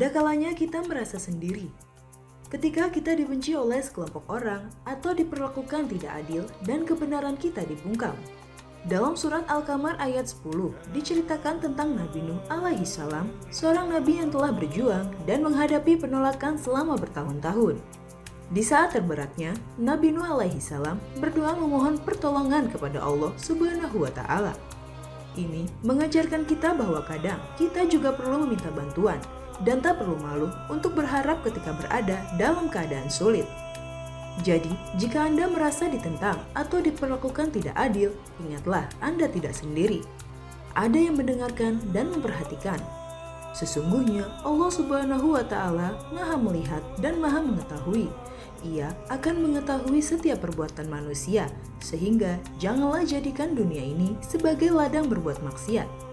Ada kalanya kita merasa sendiri. Ketika kita dibenci oleh sekelompok orang atau diperlakukan tidak adil dan kebenaran kita dibungkam. Dalam surat Al-Qamar ayat 10 diceritakan tentang Nabi Nuh alaihi salam, seorang nabi yang telah berjuang dan menghadapi penolakan selama bertahun-tahun. Di saat terberatnya, Nabi Nuh alaihi salam berdoa memohon pertolongan kepada Allah Subhanahu wa taala. Ini mengajarkan kita bahwa kadang kita juga perlu meminta bantuan dan tak perlu malu untuk berharap ketika berada dalam keadaan sulit. Jadi, jika Anda merasa ditentang atau diperlakukan tidak adil, ingatlah Anda tidak sendiri. Ada yang mendengarkan dan memperhatikan. Sesungguhnya Allah Subhanahu wa taala Maha melihat dan Maha mengetahui. Ia akan mengetahui setiap perbuatan manusia, sehingga janganlah jadikan dunia ini sebagai ladang berbuat maksiat.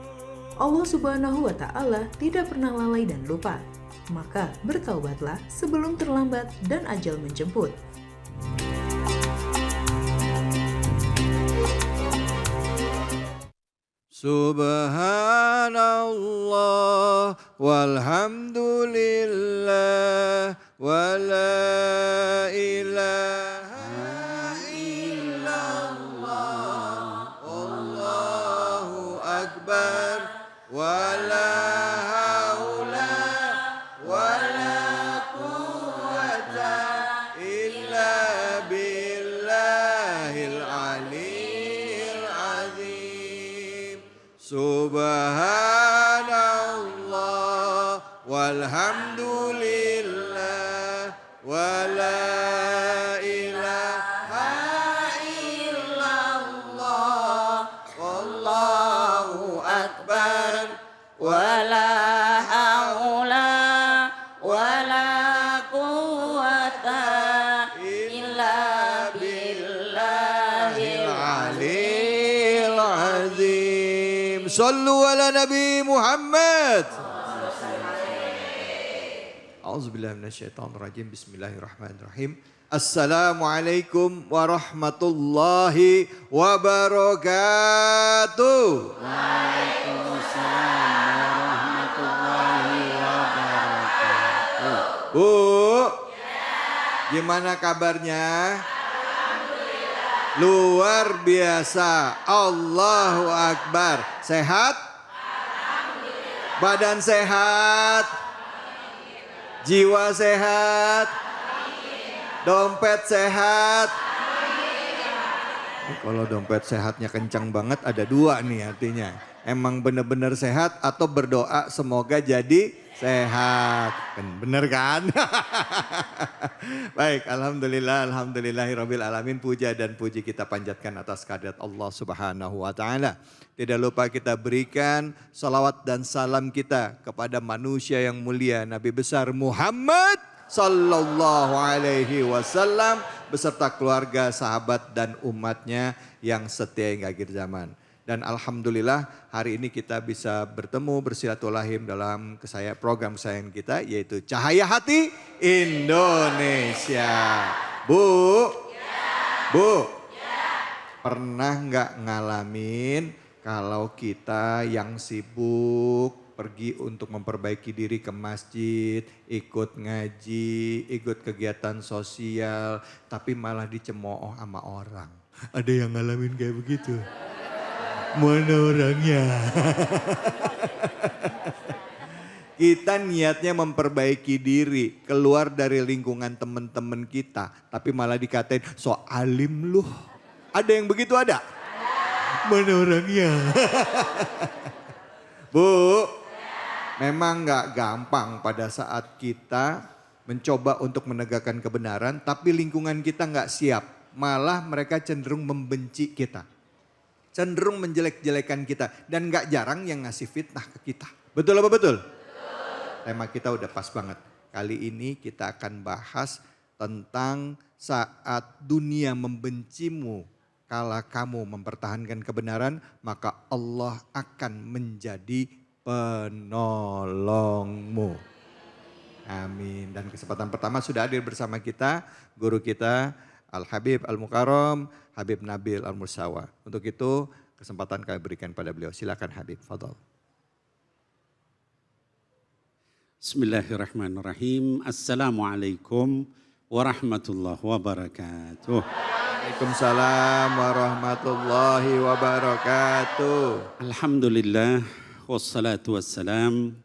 Allah Subhanahu wa taala tidak pernah lalai dan lupa. Maka bertaubatlah sebelum terlambat dan ajal menjemput. Subhanallah walhamdulillah wa la ilaha illallah Allahu akbar wa la haula wa la quwwata illa billahil aliyyil azim. Subhanallah walhamdulillah wa la ilaha illallah wallahu akbar wa la haula wa la quwwata illa billahil aliyyil azim. Sallu ala Nabi Muhammad. A'udzubillahi minasyaitonirrajim. Bismillahirrahmanirrahim. Assalamualaikum warahmatullahi wabarakatuh. Waalaikumsalam warahmatullahi wabarakatuh. Bu, gimana kabarnya? Luar biasa. Allahu Akbar. Sehat? Badan sehat? Jiwa sehat? Dompet sehat? Kalau dompet sehatnya kencang banget ada dua nih artinya. Emang benar-benar sehat atau berdoa semoga jadi sehat. Bener kan? Baik, alhamdulillah, alhamdulillahirabbil alamin. Puja dan puji kita panjatkan atas kehadirat Allah Subhanahu wa taala. Tidak lupa kita berikan salawat dan salam kita kepada manusia yang mulia Nabi besar Muhammad sallallahu alaihi wasallam beserta keluarga, sahabat dan umatnya yang setia hingga akhir zaman. Dan alhamdulillah hari ini kita bisa bertemu bersilaturahim dalam program kesayangan kita yaitu Cahaya Hati Indonesia. Bu, Bu, pernah nggak ngalamin kalau kita yang sibuk pergi untuk memperbaiki diri ke masjid, ikut ngaji, ikut kegiatan sosial, tapi malah dicemooh sama orang. Ada yang ngalamin kayak begitu? Mana orangnya? Kita niatnya memperbaiki diri, keluar dari lingkungan teman-teman kita, tapi malah dikatain so alim lu. Ada yang begitu ada? Mana orangnya? Bu, memang gak gampang pada saat kita mencoba untuk menegakkan kebenaran, tapi lingkungan kita gak siap. Malah mereka cenderung membenci kita. Cenderung menjelek-jelekan kita. Dan gak jarang yang ngasih fitnah ke kita. Betul apa betul? Betul. Tema kita udah pas banget. Kali ini kita akan bahas tentang saat dunia membencimu. Kalau kamu mempertahankan kebenaran, maka Allah akan menjadi penolongmu. Amin. Dan kesempatan pertama sudah hadir bersama kita, guru kita Al-Habib Al-Mukarram, Habib Nabil Al-Mursawa. Untuk itu kesempatan kami berikan pada beliau. Silakan Habib, fadhal. Bismillahirrahmanirrahim. Assalamualaikum warahmatullahi wabarakatuh. Waalaikumsalam warahmatullahi wabarakatuh. Alhamdulillah wassalatu wassalam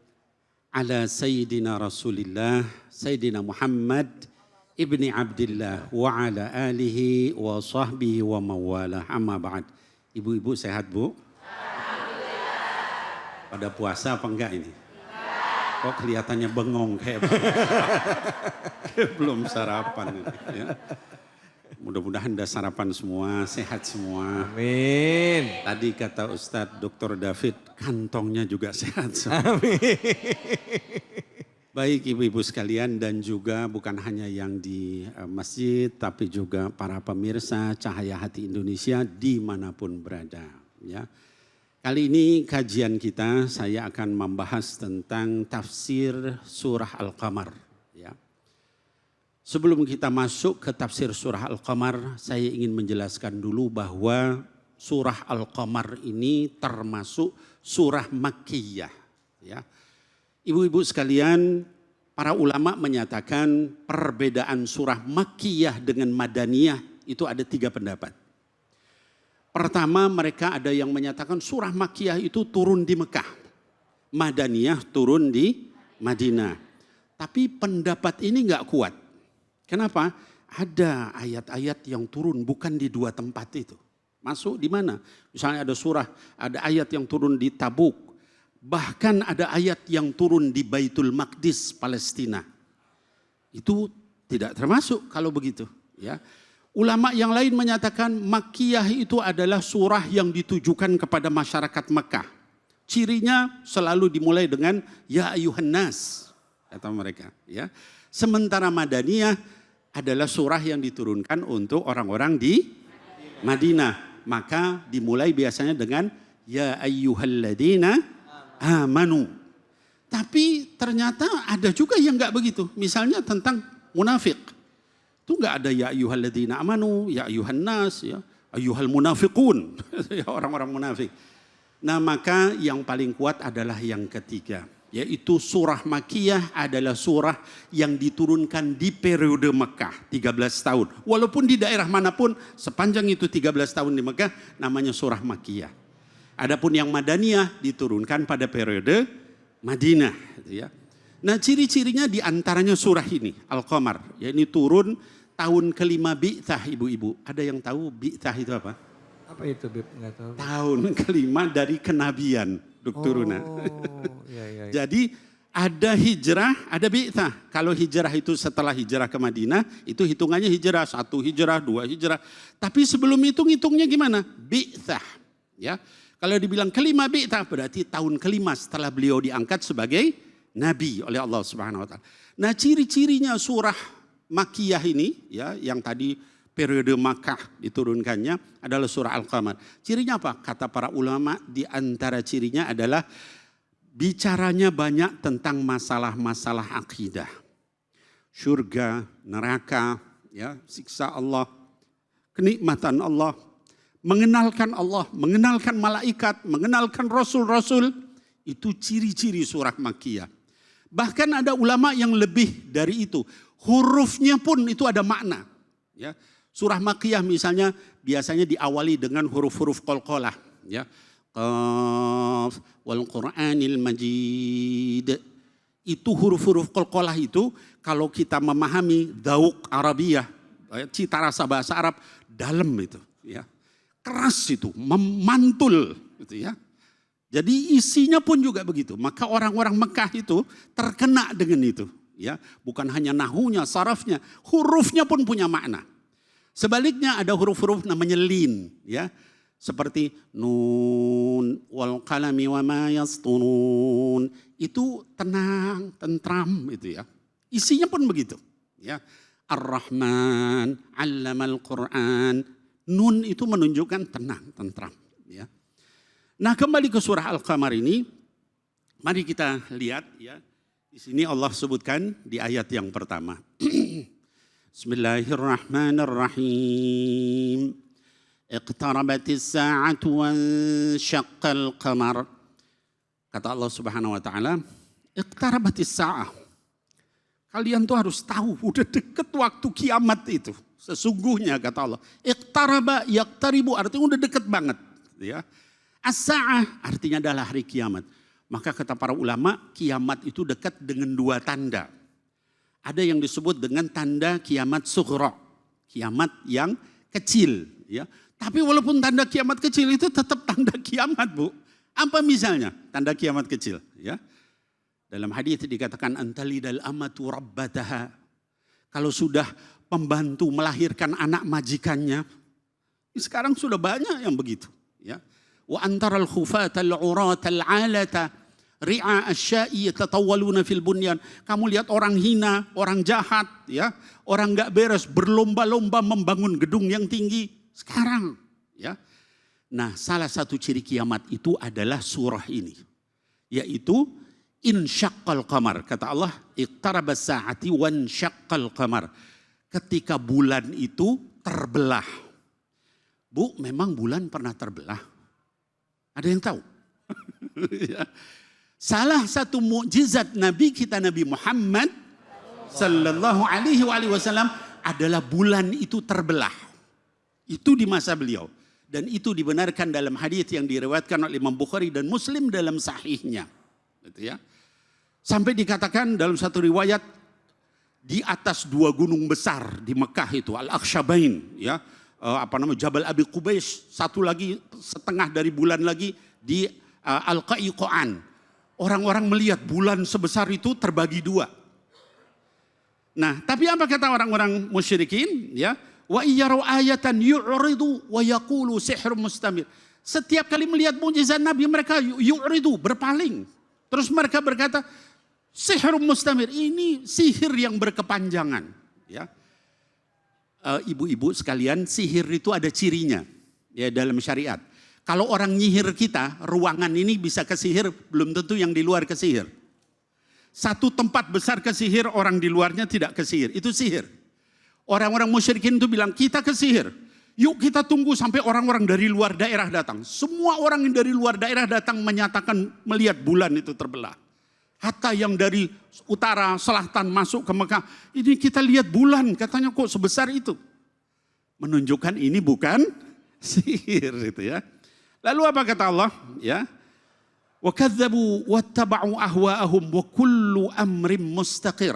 ala sayyidina Rasulillah Sayyidina Muhammad ibni Abdillah wa ala alihi wa sahbihi wa mawalah, amma ba'd. Ibu-ibu sehat, Bu? Pada puasa apa enggak ini? Kok kelihatannya bengong kayak belum sarapan ini, ya. Mudah-mudahan udah sarapan semua, sehat semua. Amin. Tadi kata Ustadz Dr. David, kantongnya juga sehat semua. Amin. Baik ibu-ibu sekalian dan juga bukan hanya yang di masjid, tapi juga para pemirsa Cahaya Hati Indonesia dimanapun berada. Ya. Kali ini kajian kita, saya akan membahas tentang tafsir surah Al-Qamar. Ya. Sebelum kita masuk ke tafsir surah Al-Qamar, saya ingin menjelaskan dulu bahwa surah Al-Qamar ini termasuk surah Makkiyah. Ya. Ibu-ibu sekalian, para ulama menyatakan perbedaan surah Makkiyah dengan Madaniyah itu ada 3 pendapat. Pertama, mereka ada yang menyatakan surah Makkiyah itu turun di Mekah. Madaniyah turun di Madinah. Tapi pendapat ini enggak kuat. Kenapa? Ada ayat-ayat yang turun bukan di 2 tempat itu. Masuk di mana? Misalnya ada ayat yang turun di Tabuk. Bahkan ada ayat yang turun di Baitul Maqdis, Palestina. Itu tidak termasuk kalau begitu. Ya. Ulama yang lain menyatakan Makkiyah itu adalah surah yang ditujukan kepada masyarakat Mekah. Cirinya selalu dimulai dengan Ya Ayuhan Nas, kata mereka. Ya. Sementara Madaniyah adalah surah yang diturunkan untuk orang-orang di Madinah. Maka dimulai biasanya dengan Ya ayyuhalladzina amanu. Tapi ternyata ada juga yang enggak begitu. Misalnya tentang munafik. Itu enggak ada ya ayyuhalladzina amanu, ya ayyuhan nas, ya ayyuhal munafiqun. Ya orang-orang munafik. Nah, maka yang paling kuat adalah yang ketiga, yaitu surah Makkiyah adalah surah yang diturunkan di periode Mekah 13 tahun. Walaupun di daerah manapun sepanjang itu 13 tahun di Mekah namanya surah Makkiyah. Adapun yang Madaniyah diturunkan pada periode Madinah, gitu ya. Nah, ciri-cirinya diantaranya surah ini, Al-Qamar. Ya, ini turun tahun ke-5 Bi'tsah, ibu-ibu. Ada yang tahu Bi'tsah itu apa? Apa itu, Bib? Enggak tahu. Tahun ke-5 dari kenabian, turunan. Iya. Jadi ada hijrah, ada Bi'tsah. Kalau hijrah itu setelah hijrah ke Madinah, itu hitungannya hijrah, 1 hijrah, 2 hijrah. Tapi sebelum hitungnya gimana? Bi'tsah. Ya. Kalau dibilang ke-5 Bi'tsah, berarti tahun ke-5 setelah beliau diangkat sebagai Nabi oleh Allah Subhanahu wa taala. Nah, ciri-cirinya surah Makkiyah ini, ya, yang tadi periode Makkah diturunkannya adalah surah Al-Qamar. Cirinya apa? Kata para ulama, di antara cirinya adalah bicaranya banyak tentang masalah-masalah akidah. Surga, neraka, ya, siksa Allah, kenikmatan Allah, mengenalkan Allah, mengenalkan malaikat, mengenalkan rasul-rasul. Itu ciri-ciri surah Makkiyah. Bahkan ada ulama yang lebih dari itu. Hurufnya pun itu ada makna. Ya. Surah Makkiyah misalnya biasanya diawali dengan huruf-huruf qalqalah. Ya. Qaf wal Qur'anil Majid. Itu huruf-huruf qalqalah itu kalau kita memahami dauk Arabiyah, cita rasa bahasa Arab dalam itu. Ya. Keras itu, memantul. Gitu ya. Jadi isinya pun juga begitu. Maka orang-orang Mekah itu terkena dengan itu. Ya, bukan hanya nahunya, sarafnya, hurufnya pun punya makna. Sebaliknya ada huruf-huruf namanya lin. Ya, seperti nun wal qalami wa ma yasturun. Itu tenang, tentram itu ya. Isinya pun begitu. Ya, Ar-Rahman, 'allamal Qur'an. Nun itu menunjukkan tenang, tentram. Ya. Nah, kembali ke surah Al-Qamar ini, mari kita lihat ya. Di sini Allah sebutkan di ayat yang pertama. Bismillahirrahmanirrahim. Iqtarabatis sa'atu wansyaqqal qamar. Kata Allah Subhanahu wa taala, iqtarabatis sa'ah. Kalian tuh harus tahu, udah deket waktu kiamat itu. Sesungguhnya kata Allah, iqtaraba yaqtaribu, artinya udah deket banget. Ya. As-sa'ah artinya adalah hari kiamat. Maka kata para ulama, kiamat itu dekat dengan dua tanda. Ada yang disebut dengan tanda kiamat sughra, kiamat yang kecil. Ya. Tapi walaupun tanda kiamat kecil itu tetap tanda kiamat, Bu. Apa misalnya tanda kiamat kecil? Ya. Dalam hadis dikatakan antalidal amatu rabbataha. Kalau sudah pembantu melahirkan anak majikannya, sekarang sudah banyak yang begitu. Ya. Wa antaral khufatal uratal alata ri'a asya'i yatatawwaluna fil bunyan. Kamu lihat orang hina, orang jahat, ya, orang enggak beres berlomba-lomba membangun gedung yang tinggi sekarang, ya. Nah, salah satu ciri kiamat itu adalah surah ini, yaitu insyaqqal qamar. Kata Allah, iqtarabas sa'ati wansyaqqal qamar. Ketika bulan itu terbelah. Bu, memang bulan pernah terbelah? Ada yang tahu? Ya. Salah satu mukjizat Nabi kita Nabi Muhammad sallallahu alaihi wasallam adalah bulan itu terbelah. Itu di masa beliau. Dan itu dibenarkan dalam hadis yang diriwayatkan oleh Imam Bukhari dan Muslim dalam sahihnya. Gitu ya. Sampai dikatakan dalam satu riwayat di atas dua gunung besar di Mekah itu Al-Akhshabain, ya. Jabal Abi Qubais, satu lagi setengah dari bulan lagi di Al-Qa'iqa'an. Orang-orang melihat bulan sebesar itu terbagi dua. Nah, tapi apa kata orang-orang musyrikin? Ya, wa iyyaru ayatan yu'ridu wa yaqulu sihrun mustamir. Setiap kali melihat mukjizat Nabi mereka yu'ridu, berpaling. Terus mereka berkata, sihrun mustamir, ini sihir yang berkepanjangan. Ya. Ibu-ibu sekalian, sihir itu ada cirinya ya dalam syariat. Kalau orang nyihir kita, ruangan ini bisa kesihir, belum tentu yang di luar kesihir. Satu tempat besar kesihir, orang di luarnya tidak kesihir. Itu sihir. Orang-orang musyrikin itu bilang, kita kesihir. Yuk kita tunggu sampai orang-orang dari luar daerah datang. Semua orang yang dari luar daerah datang menyatakan melihat bulan itu terbelah. Hatta yang dari utara, selatan masuk ke Mekah. Ini kita lihat bulan, katanya kok sebesar itu. Menunjukkan ini bukan sihir itu ya. Lalu apa kata Allah? Ya. Wa kadzabu wattaba'u ahwa'ahum wa kullu amrin mustaqir.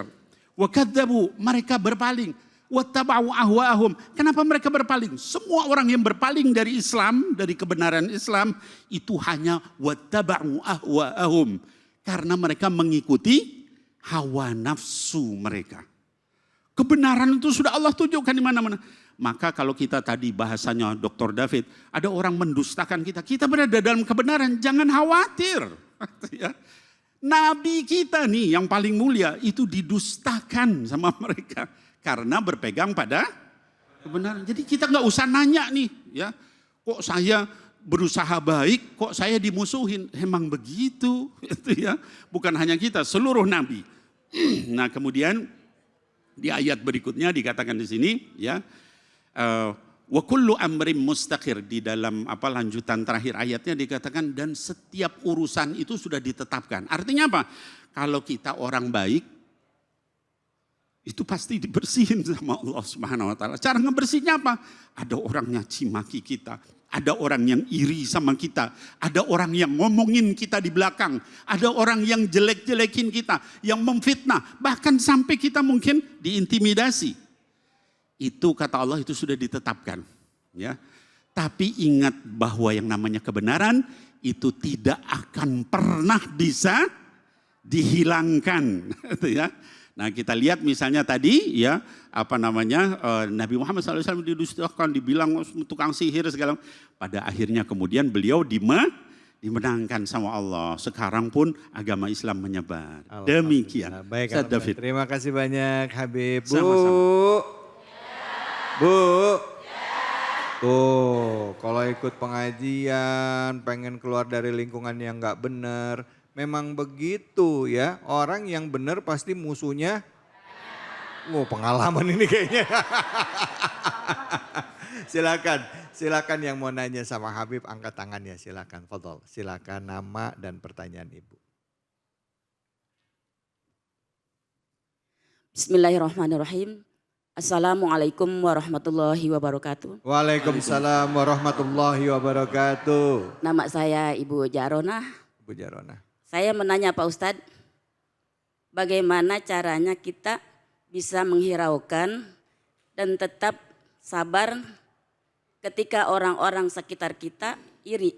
Wa kadzabu, mereka berpaling. Wattaba'u ahwa'ahum. Kenapa mereka berpaling? Semua orang yang berpaling dari Islam, dari kebenaran Islam, itu hanya wattaba'u ahwa'ahum. Karena mereka mengikuti hawa nafsu mereka. Kebenaran itu sudah Allah tunjukkan di mana-mana. Maka kalau kita tadi bahasanya Dr. David, ada orang mendustakan kita. Kita berada dalam kebenaran, jangan khawatir. Nabi kita nih yang paling mulia itu didustakan sama mereka. Karena berpegang pada kebenaran. Jadi kita nggak usah nanya nih, ya, kok saya berusaha baik, kok saya dimusuhin. Emang begitu, itu ya. Bukan hanya kita, seluruh nabi. Nah kemudian di ayat berikutnya dikatakan di sini, ya, wa kullu amrin mustaqir, di dalam lanjutan terakhir ayatnya dikatakan dan setiap urusan itu sudah ditetapkan. Artinya apa? Kalau kita orang baik itu pasti dibersihin sama Allah Subhanahu wa taala. Cara ngebersihnya apa? Ada orang nyaci maki kita, ada orang yang iri sama kita, ada orang yang ngomongin kita di belakang, ada orang yang jelek-jelekin kita, yang memfitnah, bahkan sampai kita mungkin diintimidasi. Itu kata Allah itu sudah ditetapkan, ya. Tapi ingat bahwa yang namanya kebenaran itu tidak akan pernah bisa dihilangkan, ya. Nah kita lihat misalnya tadi, ya, Nabi Muhammad SAW didustakan, dibilang tukang sihir segala. Pada akhirnya kemudian beliau dimenangkan sama Allah. Sekarang pun agama Islam menyebar. Demikian. Baik, David. Terima kasih banyak Habib. Bu. Sama-sama. Bu. Tuh, kalau ikut pengajian, pengen keluar dari lingkungan yang nggak benar, memang begitu ya. Orang yang benar pasti musuhnya. Pengalaman ini kayaknya. Silakan yang mau nanya sama Habib angkat tangannya, silakan. Fadhol, silakan nama dan pertanyaan Ibu. Bismillahirrahmanirrahim. Assalamualaikum warahmatullahi wabarakatuh. Waalaikumsalam warahmatullahi wabarakatuh. Nama saya Ibu Jarona. Bu Jarona. Saya menanya Pak Ustadz, bagaimana caranya kita bisa menghiraukan dan tetap sabar ketika orang-orang sekitar kita iri,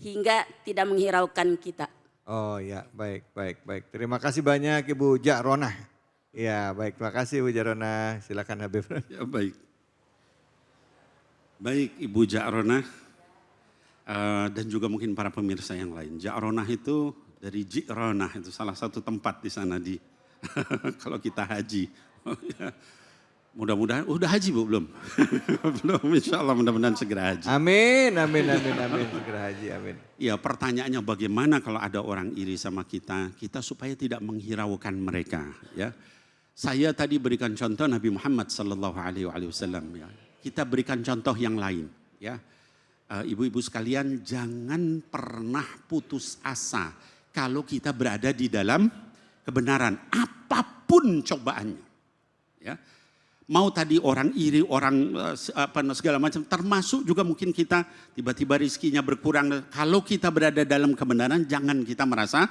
hingga tidak menghiraukan kita. Oh ya, baik. Terima kasih banyak Ibu Jarona. Ya, baik. Terima kasih Ibu Jarona. Silakan Habib. Ya, baik. Baik Ibu Ja'ronah dan juga mungkin para pemirsa yang lain. Ja'ronah itu dari Ji'ronah, itu salah satu tempat di sana di kalau kita haji. Mudah-mudahan, udah haji Bu belum? Belum, insya Allah mudah-mudahan segera haji. Amin. Segera haji, amin. Ya, pertanyaannya bagaimana kalau ada orang iri sama kita supaya tidak menghiraukan mereka. Ya, saya tadi berikan contoh Nabi Muhammad Sallallahu Alaihi Wasallam. Ya, kita berikan contoh yang lain. Ya, ibu-ibu sekalian, jangan pernah putus asa kalau kita berada di dalam kebenaran, apapun cobaannya. Ya. Mau tadi orang iri, orang segala macam, termasuk juga mungkin kita tiba-tiba rizkinya berkurang. Kalau kita berada dalam kebenaran, jangan kita merasa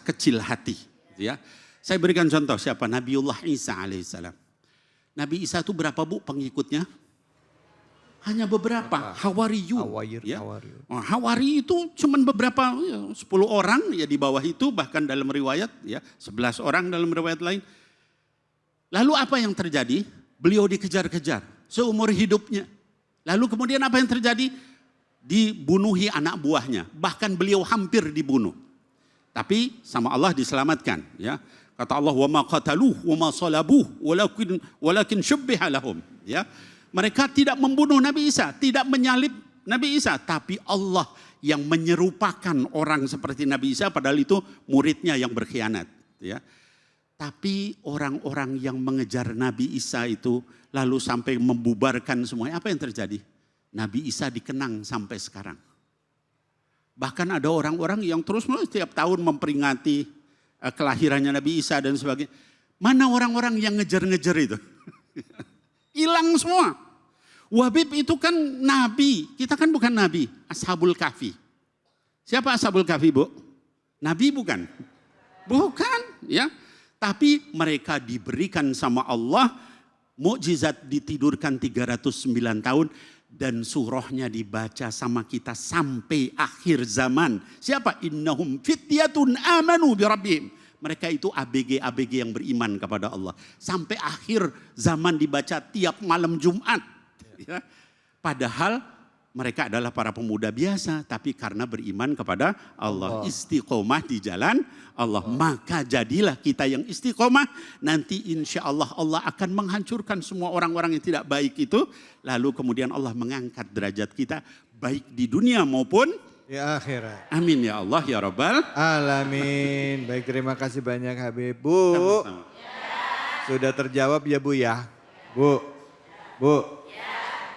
kecil hati. Ya. Saya berikan contoh siapa? Nabiullah Isa alaihissalam. Nabi Isa itu berapa Bu pengikutnya? Hanya beberapa, hawariyun. Ya. Hawari itu cuma beberapa, 10 orang ya di bawah itu, bahkan dalam riwayat ya 11 orang dalam riwayat lain. Lalu apa yang terjadi? Beliau dikejar-kejar seumur hidupnya. Lalu kemudian apa yang terjadi? Dibunuhi anak buahnya. Bahkan beliau hampir dibunuh. Tapi sama Allah diselamatkan. Ya. Kata Allah, wa ma qataluh wa ma salabuh walakin syubbiha lahum. Ya. Mereka tidak membunuh Nabi Isa, tidak menyalib Nabi Isa. Tapi Allah yang menyerupakan orang seperti Nabi Isa, padahal itu muridnya yang berkhianat. Ya. Tapi orang-orang yang mengejar Nabi Isa itu lalu sampai membubarkan semuanya. Apa yang terjadi? Nabi Isa dikenang sampai sekarang. Bahkan ada orang-orang yang terus-menerus setiap tahun memperingati kelahirannya Nabi Isa dan sebagainya. Mana orang-orang yang ngejar-ngejar itu? Hilang semua. Wahib itu kan nabi, kita kan bukan nabi. Ashabul Kahfi. Siapa Ashabul Kahfi Bu? Nabi bukan? Bukan ya. Tapi mereka diberikan sama Allah mukjizat, ditidurkan 309 tahun dan surahnya dibaca sama kita sampai akhir zaman. Siapa? Innahum fityatun amanu bi rabbihim. Mereka itu ABG yang beriman kepada Allah. Sampai akhir zaman dibaca tiap malam Jumat. Ya. Padahal mereka adalah para pemuda biasa, tapi karena beriman kepada Allah, istiqomah di jalan Allah, maka jadilah kita yang istiqomah. Nanti insya Allah Allah akan menghancurkan semua orang-orang yang tidak baik itu. Lalu kemudian Allah mengangkat derajat kita baik di dunia maupun ya akhirat. Amin ya Allah ya Rabbal alamin. Baik, terima kasih banyak Habib. Bu, sama-sama. Sudah terjawab ya Bu ya? Bu,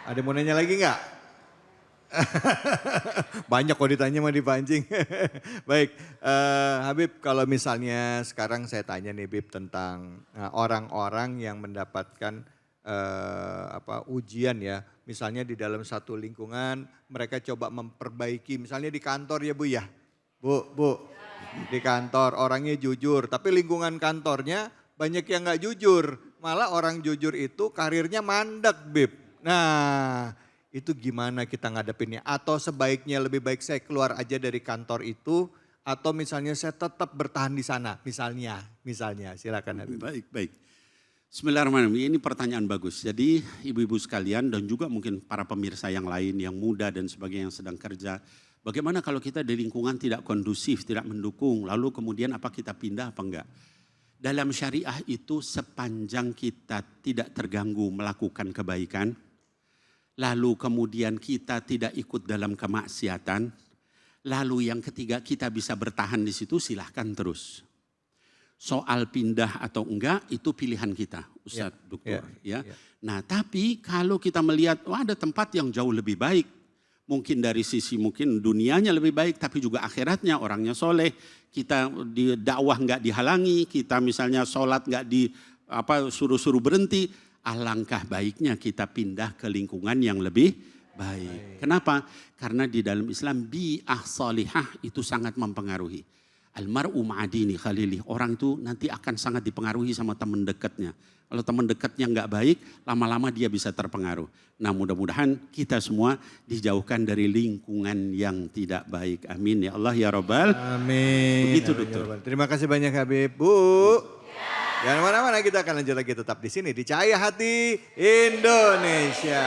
ada mau nanya lagi nggak? Banyak kok ditanya mah dipancing. Baik, Habib, kalau misalnya sekarang saya tanya nih Habib tentang orang-orang yang mendapatkan ujian ya. Misalnya di dalam satu lingkungan mereka coba memperbaiki, misalnya di kantor ya Bu ya. Bu, di kantor orangnya jujur, tapi lingkungan kantornya banyak yang nggak jujur. Malah orang jujur itu karirnya mandek Bib. Nah, itu gimana kita ngadepinnya? Atau sebaiknya lebih baik saya keluar aja dari kantor itu, atau misalnya saya tetap bertahan di sana, misalnya silakan Habib. Baik. Bismillahirrahmanirrahim. Ini pertanyaan bagus. Jadi ibu-ibu sekalian dan juga mungkin para pemirsa yang lain yang muda dan sebagainya yang sedang kerja. Bagaimana kalau kita di lingkungan tidak kondusif, tidak mendukung, lalu kemudian apa kita pindah apa enggak? Dalam syariah itu sepanjang kita tidak terganggu melakukan kebaikan, lalu kemudian kita tidak ikut dalam kemaksiatan, lalu yang ketiga kita bisa bertahan di situ, silahkan terus. Soal pindah atau enggak itu pilihan kita, Ustadz, Dokter. Ya. Nah, tapi kalau kita melihat ada tempat yang jauh lebih baik, Mungkin dari sisi mungkin dunianya lebih baik, tapi juga akhiratnya, orangnya soleh. Kita di dakwah nggak dihalangi, kita misalnya sholat nggak suruh-suruh berhenti. Alangkah baiknya kita pindah ke lingkungan yang lebih baik. Kenapa? Karena di dalam Islam bi'ah salihah itu sangat mempengaruhi. Almar'u ma'adini khalilih. Orang itu nanti akan sangat dipengaruhi sama teman dekatnya. Kalau teman dekatnya nggak baik, lama-lama dia bisa terpengaruh. Nah mudah-mudahan kita semua dijauhkan dari lingkungan yang tidak baik. Amin ya Allah ya Rabbal. Amin. Begitu Amin, dokter. ya. Terima kasih banyak Habib. Bu. Jangan mana-mana, kita akan lanjut lagi tetap di sini di Cahaya Hati Indonesia.